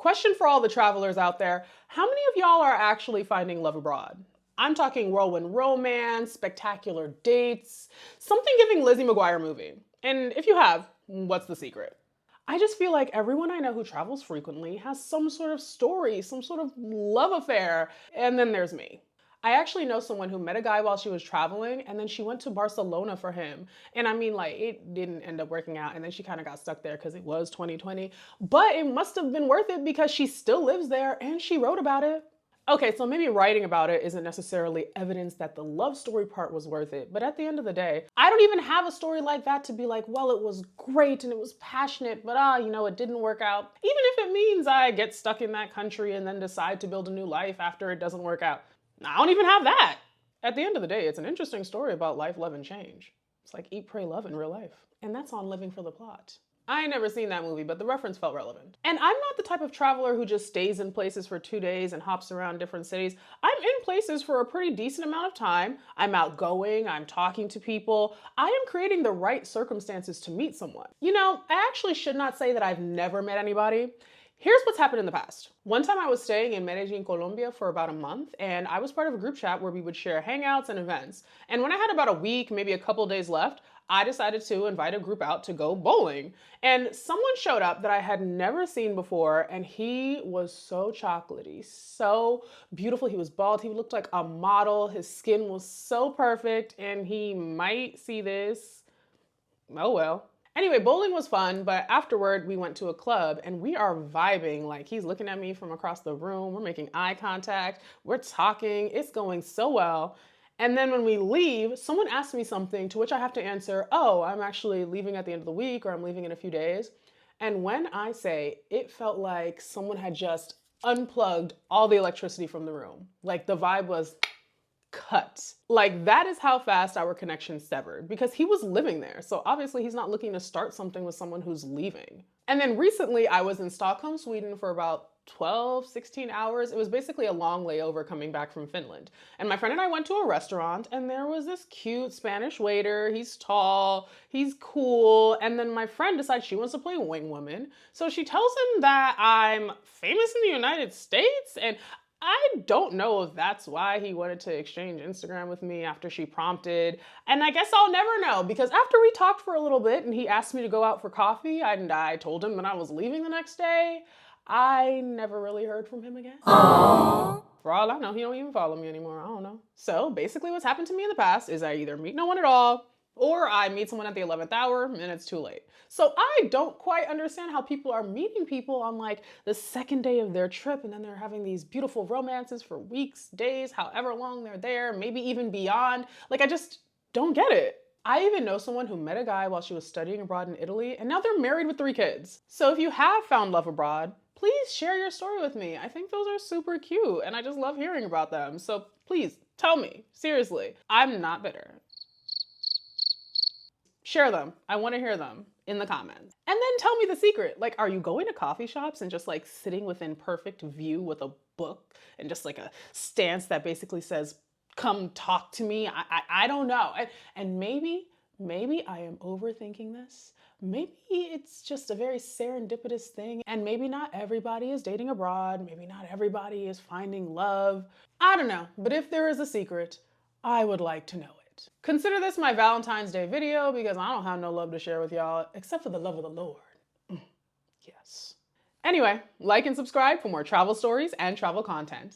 Question for all the travelers out there. How many of y'all are actually finding love abroad? I'm talking whirlwind romance, spectacular dates, something giving Lizzie McGuire movie. And if you have, what's the secret? I just feel like everyone I know who travels frequently has some sort of story, some sort of love affair. And then there's me. I actually know someone who met a guy while she was traveling, and then she went to Barcelona for him. And I mean, like, it didn't end up working out, and then she kind of got stuck there because it was 2020. But it must have been worth it because she still lives there and she wrote about it. Okay, so maybe writing about it isn't necessarily evidence that the love story part was worth it, but at the end of the day, I don't even have a story like that to be like, well, it was great and it was passionate, but it didn't work out. Even if it means I get stuck in that country and then decide to build a new life after it doesn't work out. I don't even have that. At the end of the day, it's an interesting story about life, love, and change. It's like eat, pray, love in real life. And that's on Living for the Plot. I ain't never seen that movie, but the reference felt relevant. And I'm not the type of traveler who just stays in places for 2 days and hops around different cities. I'm in places for a pretty decent amount of time. I'm outgoing, I'm talking to people. I am creating the right circumstances to meet someone. I actually should not say that I've never met anybody. Here's what's happened in the past. One time I was staying in Medellin, Colombia for about a month, and I was part of a group chat where we would share hangouts and events. And when I had about a week, maybe a couple days left, I decided to invite a group out to go bowling. And someone showed up that I had never seen before, and he was so chocolatey, so beautiful. He was bald, he looked like a model, his skin was so perfect, and he might see this. Oh well. Anyway, bowling was fun, but afterward we went to a club and we are vibing. Like, he's looking at me from across the room, we're making eye contact, we're talking, it's going so well. And then when we leave, someone asks me something to which I have to answer, oh, I'm actually leaving at the end of the week or I'm leaving in a few days. And when I say, it felt like someone had just unplugged all the electricity from the room. Like, the vibe was cut. Like, that is how fast our connection severed because he was living there. So obviously he's not looking to start something with someone who's leaving. And then recently I was in Stockholm, Sweden for about 12, 16 hours. It was basically a long layover coming back from Finland. And my friend and I went to a restaurant and there was this cute Spanish waiter. He's tall, he's cool. And then my friend decides she wants to play wing woman. So she tells him that I'm famous in the United States, and I don't know if that's why he wanted to exchange Instagram with me after she prompted. And I guess I'll never know because after we talked for a little bit and he asked me to go out for coffee and I told him that I was leaving the next day, I never really heard from him again. Aww. For all I know, he don't even follow me anymore. I don't know. So basically what's happened to me in the past is I either meet no one at all or I meet someone at the 11th hour and it's too late. So I don't quite understand how people are meeting people on like the second day of their trip and then they're having these beautiful romances for weeks, days, however long they're there, maybe even beyond. Like, I just don't get it. I even know someone who met a guy while she was studying abroad in Italy and now they're married with 3 kids. So if you have found love abroad, please share your story with me. I think those are super cute and I just love hearing about them. So please tell me, seriously, I'm not bitter. Share them. I want to hear them in the comments. And then tell me the secret. Like, are you going to coffee shops and just like sitting within perfect view with a book and just like a stance that basically says, come talk to me? I don't know. And maybe I am overthinking this. Maybe it's just a very serendipitous thing. And maybe not everybody is dating abroad. Maybe not everybody is finding love. I don't know. But if there is a secret, I would like to know it. Consider this my Valentine's Day video because I don't have no love to share with y'all except for the love of the Lord. Yes. Anyway, like and subscribe for more travel stories and travel content.